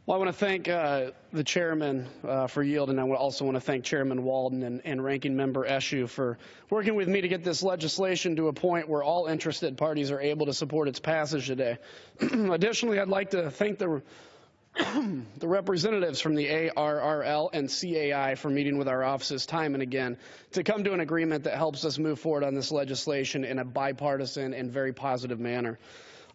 Well, I want to thank the chairman for yielding. I also want to thank Chairman Walden and Ranking Member Eshoo for working with me to get this legislation to a point where all interested parties are able to support its passage today. Additionally, I'd like to thank the representatives from the ARRL and CAI for meeting with our offices time and again to come to an agreement that helps us move forward on this legislation in a bipartisan and very positive manner.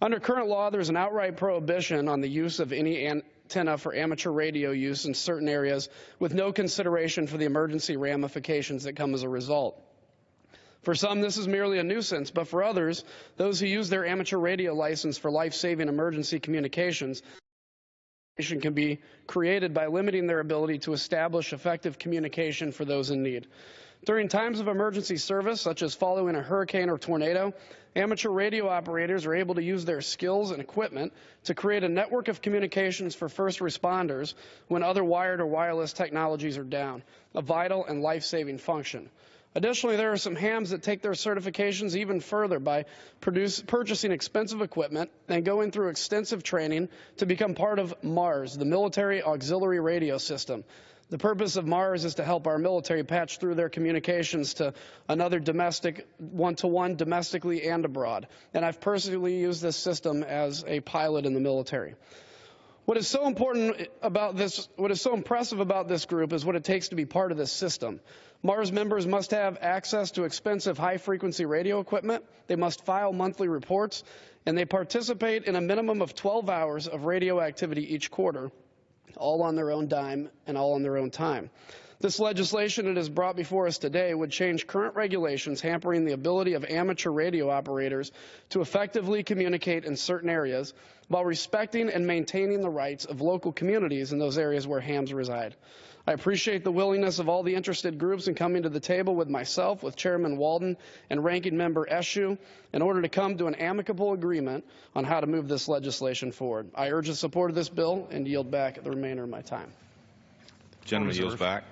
Under current law, there's an outright prohibition on the use of any antenna for amateur radio use in certain areas with no consideration for the emergency ramifications that come as a result. For some, this is merely a nuisance, but for others, those who use their amateur radio license for life-saving emergency communications, can be created by limiting their ability to establish effective communication for those in need. During times of emergency service, such as following a hurricane or tornado, amateur radio operators are able to use their skills and equipment to create a network of communications for first responders when other wired or wireless technologies are down, a vital and life-saving function. Additionally, there are some hams that take their certifications even further by purchasing expensive equipment and going through extensive training to become part of MARS, the Military Auxiliary Radio System. The purpose of MARS is to help our military patch through their communications to another domestic, one-to-one, domestically and abroad. And I've personally used this system as a pilot in the military. What is so important about this, what is so impressive about this group is what it takes to be part of this system. MARS members must have access to expensive high-frequency radio equipment, they must file monthly reports, and they participate in a minimum of 12 hours of radio activity each quarter, all on their own dime and all on their own time. This legislation that is brought before us today would change current regulations hampering the ability of amateur radio operators to effectively communicate in certain areas while respecting and maintaining the rights of local communities in those areas where hams reside. I appreciate the willingness of all the interested groups in coming to the table with myself, with Chairman Walden and Ranking Member Eshoo in order to come to an amicable agreement on how to move this legislation forward. I urge the support of this bill and yield back the remainder of my time. Gentleman yields back.